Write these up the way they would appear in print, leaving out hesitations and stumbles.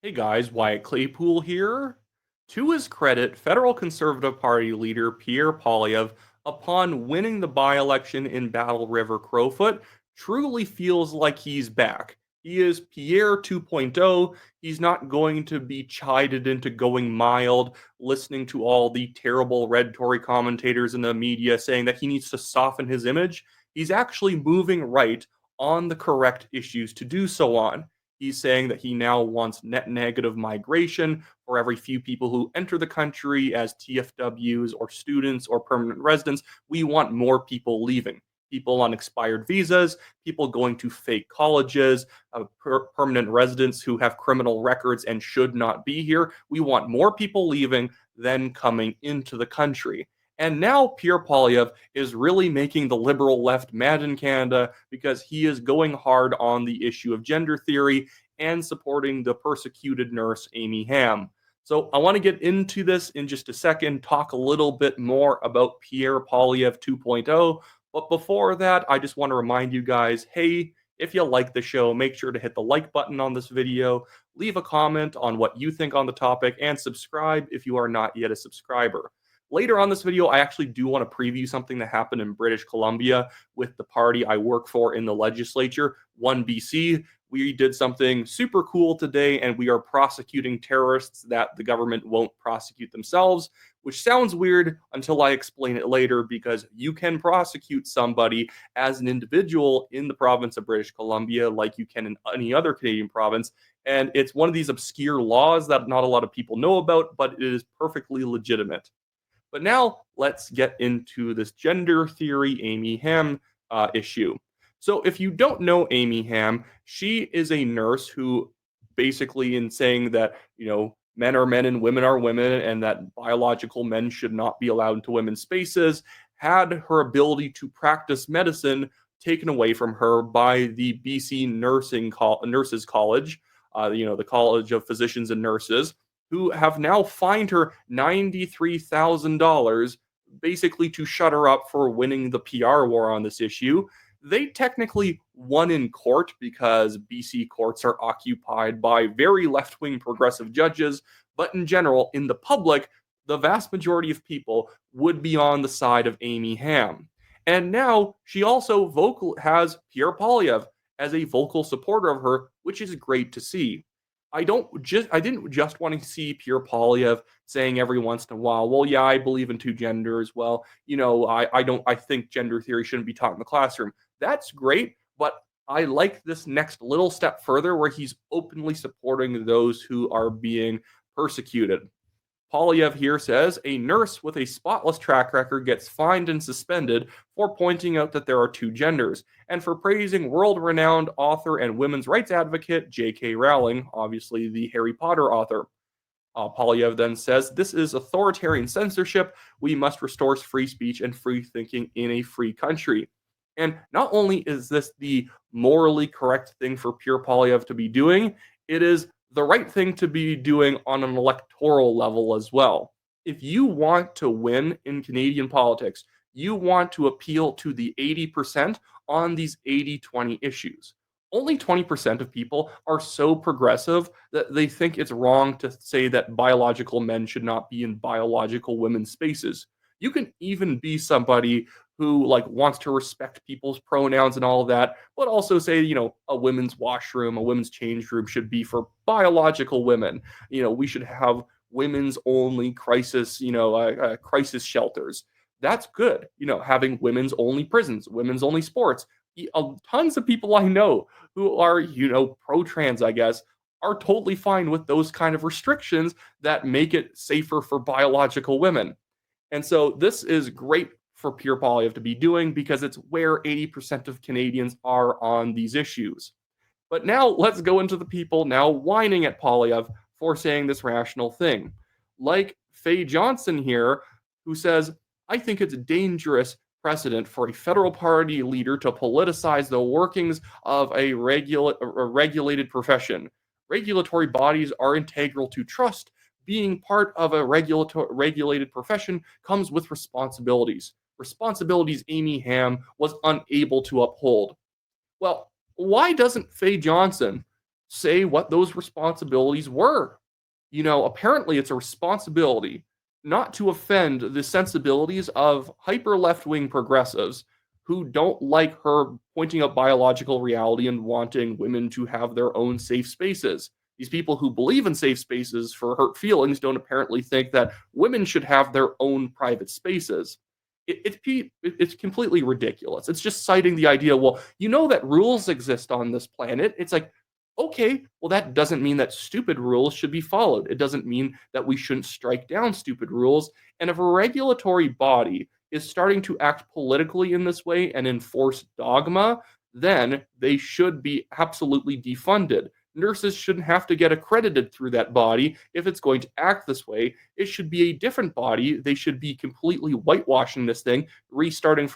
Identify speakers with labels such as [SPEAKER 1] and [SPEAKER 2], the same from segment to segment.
[SPEAKER 1] Hey guys, Wyatt Claypool here. To his credit, federal Conservative Party leader Pierre Poilievre, upon winning the by-election in Battle River Crowfoot, truly feels like he's back. He is Pierre 2.0. He's not going to be chided into going mild, listening to all the terrible red Tory commentators in the media saying that he needs to soften his image. He's actually moving right on the correct issues to do so on. He's saying that he now wants net negative migration for every few people who enter the country as TFWs or students or permanent residents. We want more people leaving. People on expired visas, people going to fake colleges, permanent residents who have criminal records and should not be here. We want more people leaving than coming into the country. And now Pierre Poilievre is really making the liberal left mad in Canada because he is going hard on the issue of gender theory and supporting the persecuted nurse Amy Ham. So I want to get into this in just a second, talk a little bit more about Pierre Poilievre 2.0. But before that, I just want to remind you guys, hey, if you like the show, make sure to hit the like button on this video, leave a comment on what you think on the topic, and subscribe if you are not yet a subscriber. Later on this video, I actually do want to preview something that happened in British Columbia with the party I work for in the legislature, OneBC. We did something super cool today, and we are prosecuting terrorists that the government won't prosecute themselves, which sounds weird until I explain it later, because you can prosecute somebody as an individual in the province of British Columbia like you can in any other Canadian province. And it's one of these obscure laws that not a lot of people know about, but it is perfectly legitimate. But now let's get into this gender theory Amy Ham issue. So if you don't know Amy Ham, she is a nurse who basically, in saying that, men are men and women are women and that biological men should not be allowed into women's spaces, had her ability to practice medicine taken away from her by the BC Nurses College, the College of Physicians and Nurses, who have now fined her $93,000 basically to shut her up for winning the PR war on this issue. They technically won in court because BC courts are occupied by very left-wing progressive judges, but in general, in the public, the vast majority of people would be on the side of Amy Ham. And now she also has Pierre Poilievre as a vocal supporter of her, which is great to see. I didn't just want to see Pierre Poilievre saying every once in a while, well, yeah, I believe in two genders. Well, I think gender theory shouldn't be taught in the classroom. That's great, but I like this next little step further where he's openly supporting those who are being persecuted. Poilievre here says a nurse with a spotless track record gets fined and suspended for pointing out that there are two genders, and for praising world-renowned author and women's rights advocate J.K. Rowling, obviously the Harry Potter author. Poilievre then says, this is authoritarian censorship. We must restore free speech and free thinking in a free country. And not only is this the morally correct thing for Pierre Poilievre to be doing, it is the right thing to be doing on an electoral level as well. If you want to win in Canadian politics, you want to appeal to the 80% on these 80-20 issues. Only 20% of people are so progressive that they think it's wrong to say that biological men should not be in biological women's spaces. You can even be somebody who wants to respect people's pronouns and all of that, but also say, a women's washroom, a women's change room should be for biological women. We should have women's only crisis shelters. That's good. Having women's only prisons, women's only sports. Tons of people I know who are, pro-trans, I guess, are totally fine with those kind of restrictions that make it safer for biological women. And so this is great for Pierre Poilievre to be doing because it's where 80% of Canadians are on these issues. But now let's go into the people now whining at Poilievre for saying this rational thing. Like Faye Johnson here, who says, I think it's a dangerous precedent for a federal party leader to politicize the workings of a regulated profession. Regulatory bodies are integral to trust. Being part of a regulated profession comes with responsibilities. Responsibilities Amy Ham was unable to uphold. Well, why doesn't Faye Johnson say what those responsibilities were. Apparently it's a responsibility not to offend the sensibilities of hyper left wing progressives who don't like her pointing out biological reality and wanting women to have their own safe spaces. These people who believe in safe spaces for hurt feelings don't apparently think that women should have their own private spaces. It's completely ridiculous. It's just citing the idea, well, that rules exist on this planet. It's like, okay, well, that doesn't mean that stupid rules should be followed. It doesn't mean that we shouldn't strike down stupid rules. And if a regulatory body is starting to act politically in this way and enforce dogma, then they should be absolutely defunded. Nurses shouldn't have to get accredited through that body if it's going to act this way. It should be a different body. They should be completely whitewashing this thing, restarting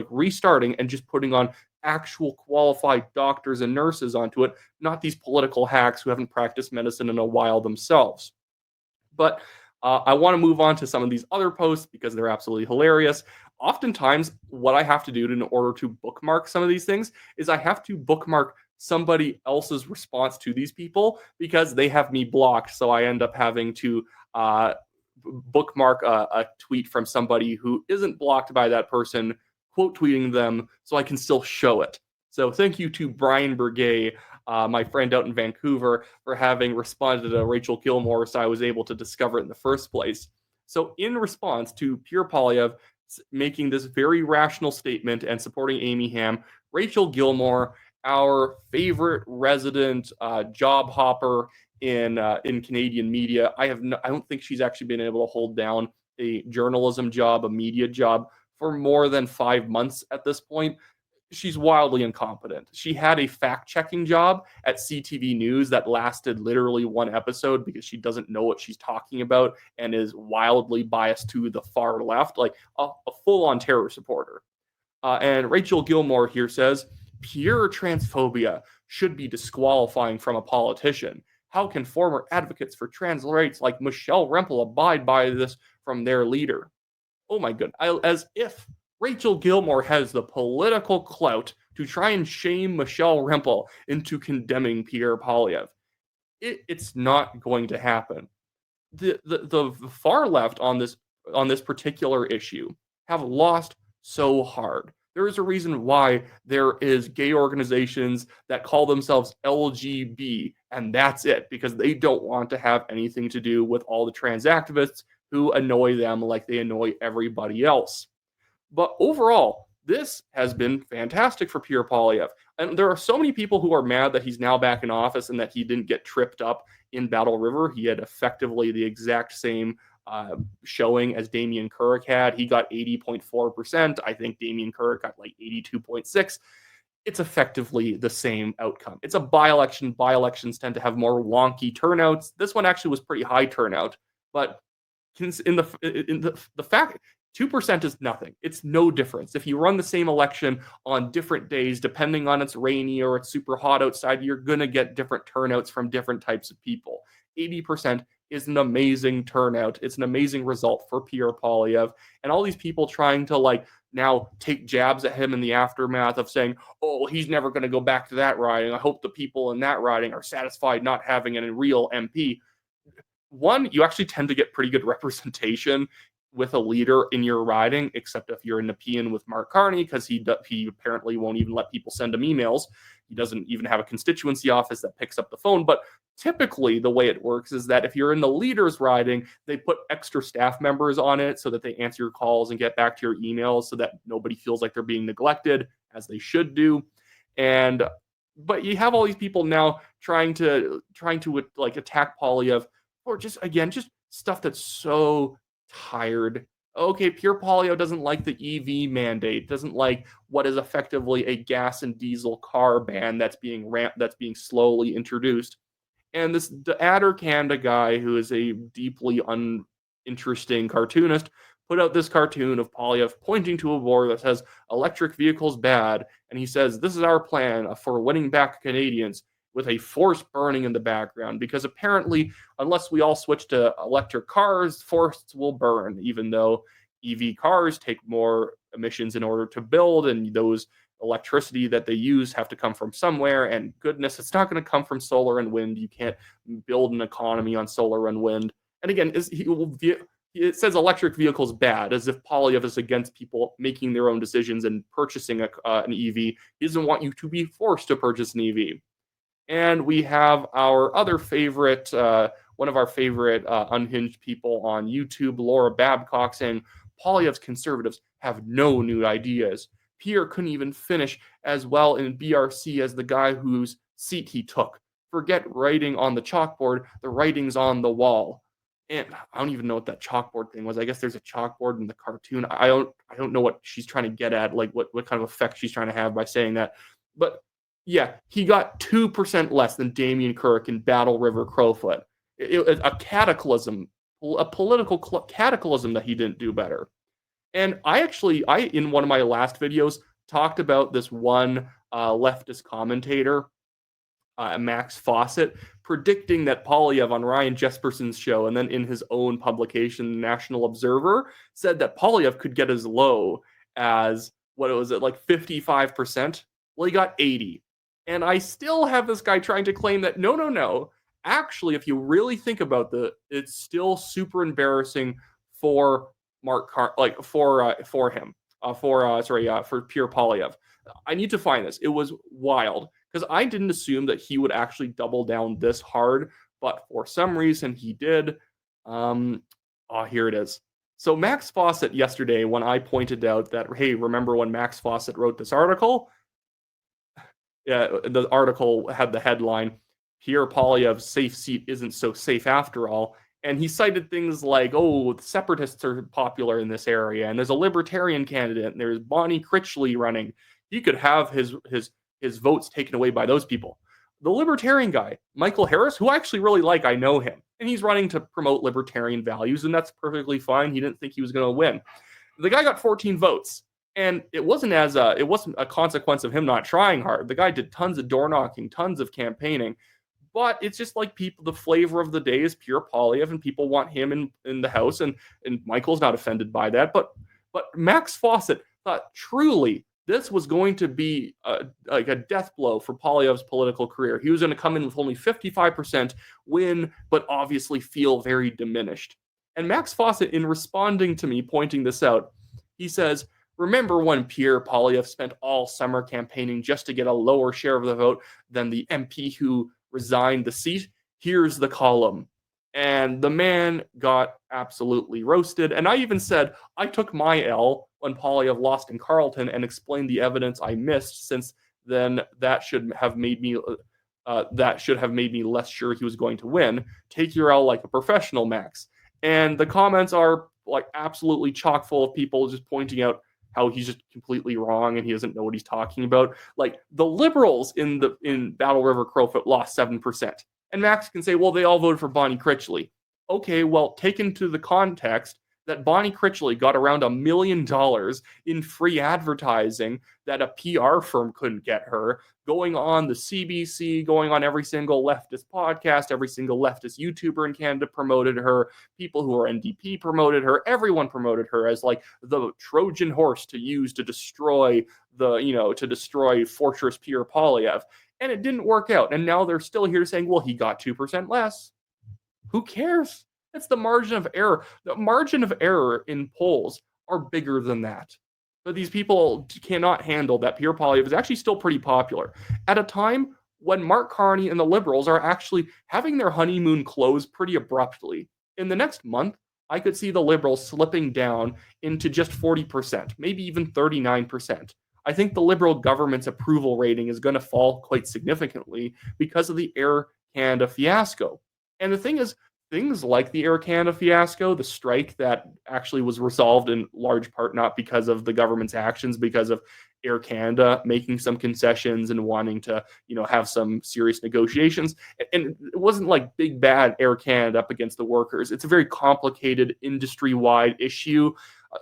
[SPEAKER 1] restarting and just putting on actual qualified doctors and nurses onto it, not these political hacks who haven't practiced medicine in a while themselves. But I want to move on to some of these other posts because they're absolutely hilarious. Oftentimes, what I have to do in order to bookmark some of these things is I have to bookmark somebody else's response to these people because they have me blocked. So I end up having to bookmark a tweet from somebody who isn't blocked by that person, quote tweeting them so I can still show it. So thank you to Brian Burgay, my friend out in Vancouver, for having responded to Rachel Gilmore so I was able to discover it in the first place. So in response to Pierre Poilievre making this very rational statement and supporting Amy Ham, Rachel Gilmore, our favorite resident job hopper in Canadian media, I don't think she's actually been able to hold down a journalism job, a media job for more than 5 months at this point. She's wildly incompetent. She had a fact-checking job at CTV News that lasted literally one episode because she doesn't know what she's talking about and is wildly biased to the far left, like a full-on terror supporter. And Rachel Gilmore here says, pure transphobia should be disqualifying from a politician. How can former advocates for trans rights like Michelle Rempel abide by this from their leader? Oh my goodness, as if Rachel Gilmore has the political clout to try and shame Michelle Rempel into condemning Pierre Poilievre. It's not going to happen. The far left on this particular issue have lost so hard. There is a reason why there is gay organizations that call themselves LGB, and that's it, because they don't want to have anything to do with all the trans activists who annoy them like they annoy everybody else. But overall, this has been fantastic for Pierre Poilievre. And there are so many people who are mad that he's now back in office and that he didn't get tripped up in Battle River. He had effectively the exact same showing as Damien Couric had. He got 80.4%. I think Damien Couric got like 82.6%. It's effectively the same outcome. It's a by-election. By-elections tend to have more wonky turnouts. This one actually was pretty high turnout, but in the fact 2% is nothing. It's no difference. If you run the same election on different days, depending on it's rainy or it's super hot outside, you're going to get different turnouts from different types of people. 80% is an amazing turnout. It's an amazing result for Pierre Poilievre. And all these people trying to now take jabs at him in the aftermath of saying, oh, he's never going to go back to that riding. I hope the people in that riding are satisfied not having a real MP. One, you actually tend to get pretty good representation with a leader in your riding, except if you're in Nepean with Mark Carney, because he apparently won't even let people send him emails. He doesn't even have a constituency office that picks up the phone. But typically the way it works is that if you're in the leader's riding, they put extra staff members on it so that they answer your calls and get back to your emails so that nobody feels like they're being neglected, as they should do. But you have all these people now trying to attack Poilievre or just stuff that's so tired. Okay, Pierre Poilievre doesn't like the EV mandate, doesn't like what is effectively a gas and diesel car ban that's being slowly introduced. And this Adder Canada guy, who is a deeply uninteresting cartoonist, put out this cartoon of Poilievre pointing to a board that says electric vehicles bad, and he says, this is our plan for winning back Canadians, with a forest burning in the background, because apparently, unless we all switch to electric cars, forests will burn, even though EV cars take more emissions in order to build, and those electricity that they use have to come from somewhere, and goodness, it's not going to come from solar and wind. You can't build an economy on solar and wind. And again, it says electric vehicles bad, as if Poilievre is against people making their own decisions and purchasing an EV. He doesn't want you to be forced to purchase an EV. And we have our other favorite, one of our favorite unhinged people on YouTube, Laura Babcock, saying Poilievre's conservatives have no new ideas. Pierre couldn't even finish as well in BRC as the guy whose seat he took. Forget writing on the chalkboard, the writing's on the wall. And I don't even know what that chalkboard thing was. I guess there's a chalkboard in the cartoon. I don't know what she's trying to get at, like what kind of effect she's trying to have by saying that. But yeah, he got 2% less than Damien Kirk in Battle River Crowfoot. A cataclysm, a political cataclysm that he didn't do better. And I in one of my last videos talked about this one leftist commentator, Max Fawcett, predicting that Poilievre on Ryan Jesperson's show and then in his own publication, National Observer, said that Poilievre could get as low as, what was it, like 55%? Well, he got 80. And I still have this guy trying to claim that no. Actually, if you really think about it's still super embarrassing for for Pierre Poilievre. I need to find this. It was wild because I didn't assume that he would actually double down this hard, but for some reason he did. Here it is. So Max Fawcett yesterday, when I pointed out that, hey, remember when Max Fawcett wrote this article? Yeah, the article had the headline, Pierre Poilievre's safe seat isn't so safe after all. And he cited things like, the separatists are popular in this area, and there's a libertarian candidate, and there's Bonnie Critchley running. He could have his votes taken away by those people. The libertarian guy, Michael Harris, who I actually really like, I know him, and he's running to promote libertarian values, and that's perfectly fine. He didn't think he was going to win. The guy got 14 votes. And it wasn't a consequence of him not trying hard. The guy did tons of door knocking, tons of campaigning. But it's just like people, the flavor of the day is Pierre Poilievre, and people want him in the House, and Michael's not offended by that. But Max Fawcett thought truly this was going to be like a death blow for Poilievre's political career. He was going to come in with only 55% win, but obviously feel very diminished. And Max Fawcett, in responding to me pointing this out, he says, remember when Pierre Poilievre spent all summer campaigning just to get a lower share of the vote than the MP who resigned the seat? Here's the column. And the man got absolutely roasted. And I even said I took my L when Poilievre lost in Carleton and explained the evidence I missed. Since then, that should have made me less sure he was going to win. Take your L like a professional, Max. And the comments are like absolutely chock full of people just pointing out how he's just completely wrong and he doesn't know what he's talking about. Like the liberals in Battle River Crowfoot lost 7%. And Max can say, well, they all voted for Bonnie Critchley. Okay, well, taken to the context that Bonnie Critchley got around $1 million in free advertising that a PR firm couldn't get her, going on the CBC, going on every single leftist podcast, every single leftist YouTuber in Canada promoted her, people who are NDP promoted her, everyone promoted her as like the Trojan horse to use to destroy Fortress Pierre Poilievre. And it didn't work out. And now they're still here saying, well, he got 2% less. Who cares? It's the margin of error. The margin of error in polls are bigger than that. But these people cannot handle that Pierre Poilievre is actually still pretty popular at a time when Mark Carney and the Liberals are actually having their honeymoon close pretty abruptly. In the next month, I could see the Liberals slipping down into just 40%, maybe even 39%. I think the Liberal government's approval rating is going to fall quite significantly because of the Air Canada fiasco. And the thing is, things like the Air Canada fiasco, the strike that actually was resolved in large part not because of the government's actions, because of Air Canada making some concessions and wanting to, have some serious negotiations. And it wasn't like big bad Air Canada up against the workers. It's a very complicated industry-wide issue.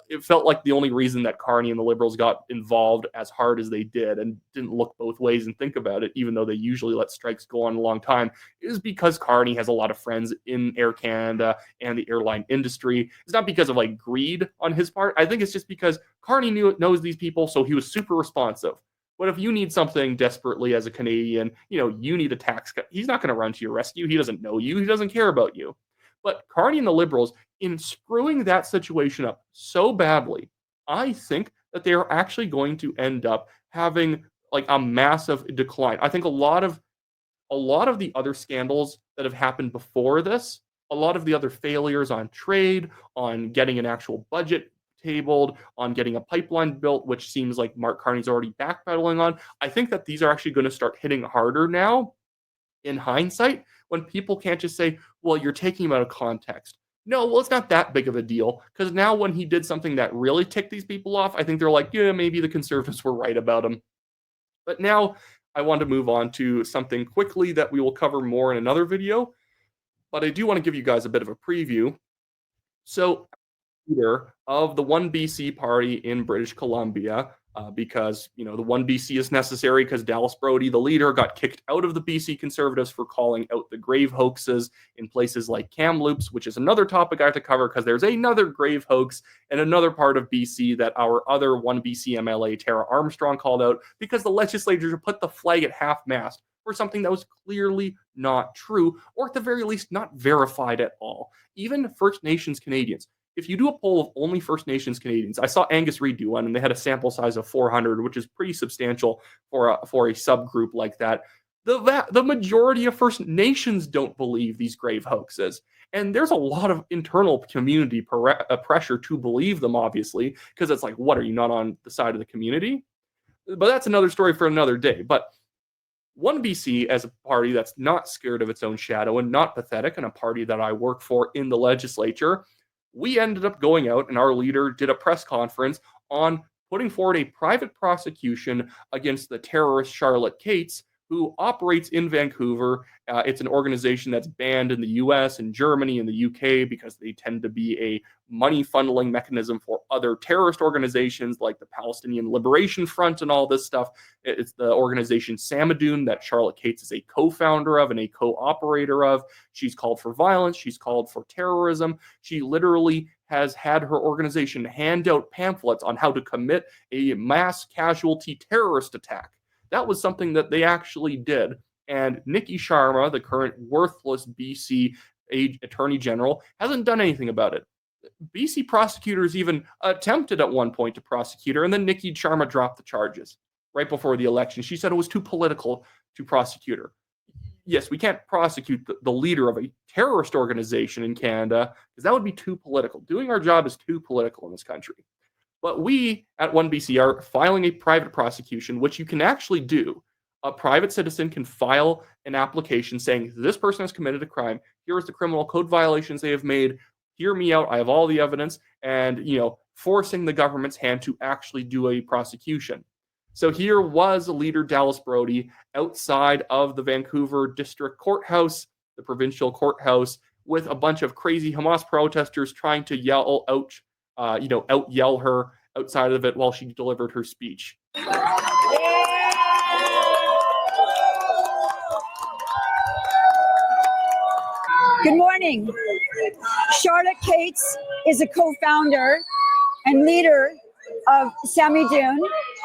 [SPEAKER 1] It felt like the only reason that Carney and the Liberals got involved as hard as they did and didn't look both ways and think about it, even though they usually let strikes go on a long time, is because Carney has a lot of friends in Air Canada and the airline industry. It's not because of like greed on his part. I think it's just because Carney knows these people, so he was super responsive. But if you need something desperately as a Canadian, you need a tax cut. He's not going to run to your rescue. He doesn't know you. He doesn't care about you. But Carney and the Liberals, in screwing that situation up so badly, I think that they are actually going to end up having like a massive decline. I think a lot of the other scandals that have happened before this, a lot of the other failures on trade, on getting an actual budget tabled, on getting a pipeline built, which seems like Mark Carney's already backpedaling on. I think that these are actually going to start hitting harder now in hindsight when people can't just say, well, you're taking him out of context. No, well, it's not that big of a deal because now when he did something that really ticked these people off, I think they're like, yeah, maybe the conservatives were right about him. But now I want to move on to something quickly that we will cover more in another video. But I do want to give you guys a bit of a preview. So leader of the OneBC party in British Columbia, because the OneBC is necessary because Dallas Brody, the leader, got kicked out of the BC Conservatives for calling out the grave hoaxes in places like Kamloops, which is another topic I have to cover because there's another grave hoax in another part of BC that our other OneBC MLA, Tara Armstrong, called out because the legislature put the flag at half-mast for something that was clearly not true, or at the very least not verified at all. Even First Nations Canadians, if you do a poll of only First Nations Canadians, I saw Angus Reid do one, and they had a sample size of 400, which is pretty substantial for a subgroup like that. The majority of First Nations don't believe these grave hoaxes. And there's a lot of internal community pressure to believe them, obviously, because it's like, what, are you not on the side of the community? But that's another story for another day. But OneBC, as a party that's not scared of its own shadow and not pathetic, and a party that I work for in the legislature, we ended up going out and our leader did a press conference on putting forward a private prosecution against the terrorist Charlotte Cates, who operates in Vancouver. It's an organization that's banned in the US and Germany and the UK because they tend to be a money funneling mechanism for other terrorist organizations like the Palestinian Liberation Front and all this stuff. It's the organization Samadoun that Charlotte Cates is a co-founder of and a co-operator of. She's called for violence. She's called for terrorism. She literally has had her organization hand out pamphlets on how to commit a mass casualty terrorist attack. That was something that they actually did. And Nikki Sharma, the current worthless BC Attorney General, hasn't done anything about it. BC prosecutors even attempted at one point to prosecute her, and then Nikki Sharma dropped the charges right before the election. She said it was too political to prosecute her. Yes, we can't prosecute the leader of a terrorist organization in Canada because that would be too political. Doing our job is too political in this country. But we at OneBC are filing a private prosecution, which you can actually do. A private citizen can file an application saying, this person has committed a crime. Here is the criminal code violations they have made. Hear me out. I have all the evidence. And, forcing the government's hand to actually do a prosecution. So here was leader Dallas Brody outside of the Vancouver District Courthouse, the provincial courthouse, with a bunch of crazy Hamas protesters trying to out yell her outside of it while she delivered her speech.
[SPEAKER 2] Good morning. Charlotte Cates is a co-founder and leader of Samadoun,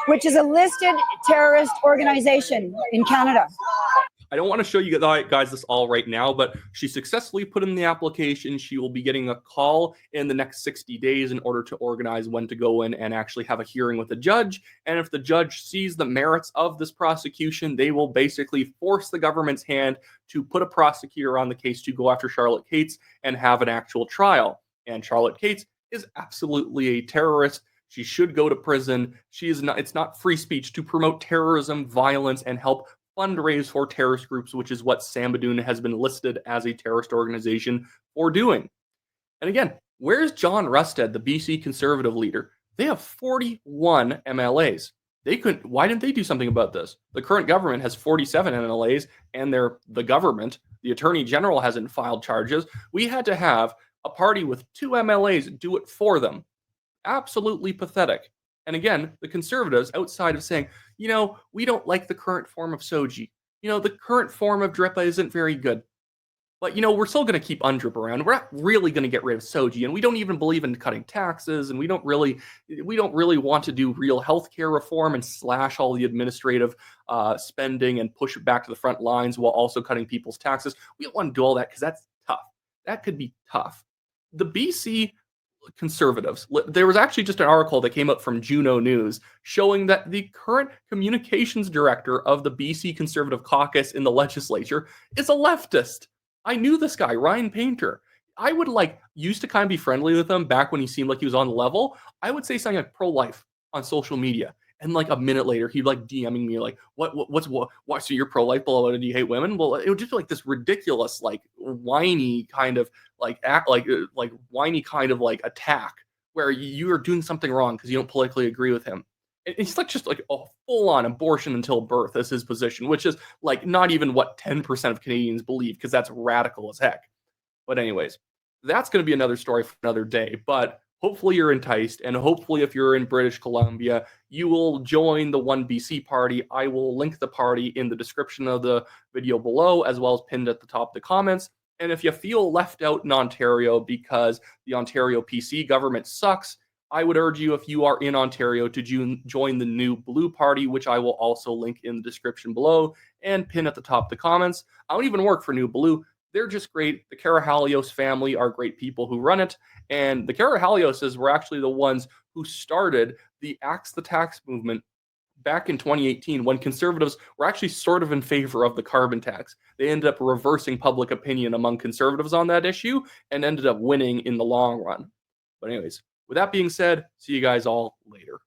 [SPEAKER 2] which is a listed terrorist organization in Canada.
[SPEAKER 1] I don't want to show you guys this all right now, but she successfully put in the application. She will be getting a call in the next 60 days in order to organize when to go in and actually have a hearing with the judge. And if the judge sees the merits of this prosecution, they will basically force the government's hand to put a prosecutor on the case to go after Charlotte Cates and have an actual trial. And Charlotte Cates is absolutely a terrorist. She should go to prison. It's not free speech to promote terrorism, violence, and help fundraise for terrorist groups, which is what Samadoun has been listed as a terrorist organization for doing. And again, where's John Rustad, the BC Conservative leader? They have 41 MLAs. Why didn't they do something about this? The current government has 47 MLAs, and they're the government. The Attorney General hasn't filed charges. We had to have a party with 2 MLAs do it for them. Absolutely pathetic. And again, the Conservatives, outside of saying, we don't like the current form of Soji. The current form of DRIPA isn't very good. But, we're still going to keep UNDRIP around. We're not really going to get rid of Soji, and we don't even believe in cutting taxes, and we don't really want to do real healthcare reform and slash all the administrative spending and push it back to the front lines while also cutting people's taxes. We don't want to do all that because that's tough. That could be tough. The BC Conservatives, there was actually just an article that came up from Juno News showing that the current communications director of the BC Conservative caucus in the legislature is a leftist. I knew this guy, Ryan Painter. I would used to kind of be friendly with him back when he seemed like he was on the level. I would say something like pro-life on social media. And a minute later, he'd DMing me what? So you're pro-life, blah, blah, blah, do you hate women? Well, it would just be this ridiculous, whiny kind of whiny kind of attack where you are doing something wrong because you don't politically agree with him. And he's just a full-on abortion until birth as his position, which is not even what 10% of Canadians believe, because that's radical as heck. But anyways, that's going to be another story for another day. But hopefully you're enticed, and hopefully if you're in British Columbia, you will join the OneBC party. I will link the party in the description of the video below, as well as pinned at the top of the comments. And if you feel left out in Ontario because the Ontario PC government sucks, I would urge you, if you are in Ontario, to join the New Blue Party, which I will also link in the description below and pin at the top of the comments. I don't even work for New Blue. They're just great. The Karahalios family are great people who run it. And the Karahalioses were actually the ones who started the Axe the Tax movement back in 2018, when Conservatives were actually sort of in favor of the carbon tax. They ended up reversing public opinion among Conservatives on that issue and ended up winning in the long run. But anyways, with that being said, see you guys all later.